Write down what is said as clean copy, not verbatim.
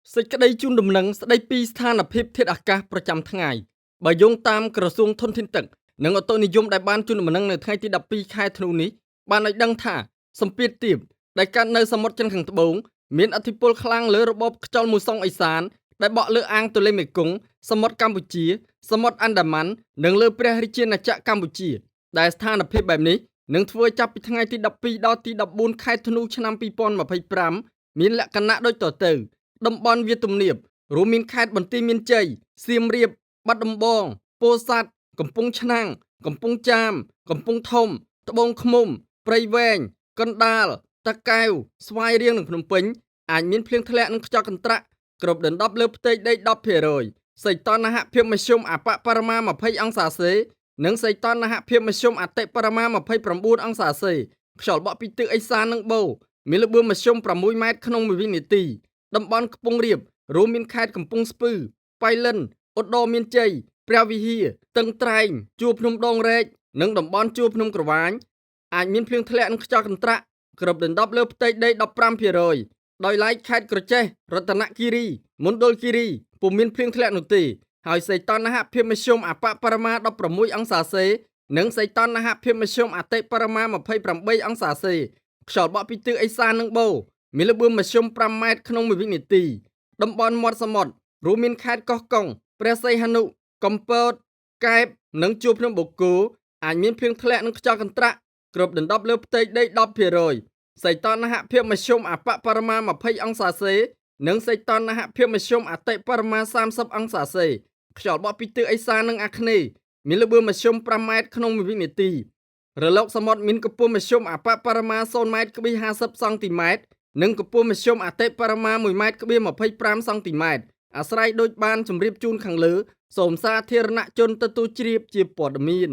សេចក្តីជូនដំណឹងស្តីពីស្ថានភាពធាតុអាកាសប្រចាំថ្ងៃបើយោងតាមក្រសួងធនធានទឹកនិងឧតុនិយមដែលបានជូនដំណឹងនៅថ្ងៃទី12ខែធ្នូនេះបានឲ្យដឹងថាសម្ពាធទាបដែលកើតនៅសមុទ្រចិនខាងត្បូងមានឥទ្ធិពលខ្លាំងលើរបបខ្យល់មូសុងអេសានដែលបក់លើអាងទន្លេមេគង្គសមុទ្រកម្ពុជាសមុទ្រអាន់ដាម៉ាន់និងលើព្រះរាជាណាចក្រកម្ពុជាដែលស្ថានភាពបែបនេះនឹងធ្វើឲ្យចាប់ពីថ្ងៃទី12ដល់ទី14ខែធ្នូឆ្នាំ2025មានលក្ខណៈដូចតទៅតំបន់វាលទំនាបរួមមានខេត្តបន្ទាយមានជ័យសៀមរាបបាត់ដំបងពោធិ៍សាត់កំពង់ឆ្នាំងកំពង់ចាមកំពង់ធំត្បូងឃ្មុំព្រៃវែងកណ្ដាលតាកែវស្វាយរៀងនិងភ្នំពេញអាចមានភ្លៀងធ្លាក់និងខ្យល់កន្ត្រាក់គ្របដណ្ដប់លើផ្ទៃដី 10% សីតុណ្ហភាពមធ្យមអបបរមា20អង្សាសេនិងសីតុណ្ហភាពមធ្យមអតិបរមា29អង្សាសេខ្យល់បក់ពីទិសឦសាននិងបូរមានល្បឿនមធ្យម6ម៉ែត្រក្នុង1វិនាទីតំបន់ខ្ពង់រាបរួមមានខេត្តកំពង់ស្ពឺប៉ៃលិនឧត្តរមានជ័យព្រះវិហារស្ទឹងត្រែងជួរភ្នំដងរែកនិងតំបន់ជួរភ្នំក្រវាញអាចមានភ្លៀងធ្លាក់និងខ្យល់កន្ត្រាក់គ្របដណ្ដប់លើផ្ទៃដី 15% ដោយឡែកខេត្តក្រចេះរតនគិរីមណ្ឌលគិរីពុំមានភ្លៀងធ្លាក់នោះទេហើយសីតុណ្ហភាពមធ្យមអបបរមា16អង្សាសេនិងសីតុណ្ហភាពមធ្យមអតិបរមា28អង្សាសេខ្យល់បក់ពីទិសឦសាននិងបូរមានល្បឿនមធ្យម5ម៉ែត្រក្នុង1វិនាទីតំបន់មាត់សមុទ្ររួមមានខេត្តកោះកុងព្រះសីហនុកំពតកែបនិងជួរភ្នំបូកគោអាចមានភ្លៀងធ្លាក់និងខ្យល់កន្ត្រាក់គ្របដណ្ដប់លើផ្ទៃដី 10% សីតុណ្ហភាពមធ្យមអបបរមា20អង្សាសេនិងសីតុណ្ហភាពមធ្យមអតិបរមា30អង្សាសេខ្យល់បក់ពីទិសឦសាននិងអាគ្នេយ៍មានល្បឿនមធ្យម5ម៉ែត្រក្នុង1វិនាទីរលកសមុទ្រមានកម្ពស់មធ្យមអបបរមា0ម៉ែត្រ50សង់ទីម៉ែត្រនិងកម្ពស់មធ្យមអតិបរមា1ម៉ែត្រ25សង់ទីម៉ែត្រអាស្រ័យដូចបានជម្រាបជូនខាងលើសូមសាធារណជនទទួលជ្រាបជាព័ត៌មាន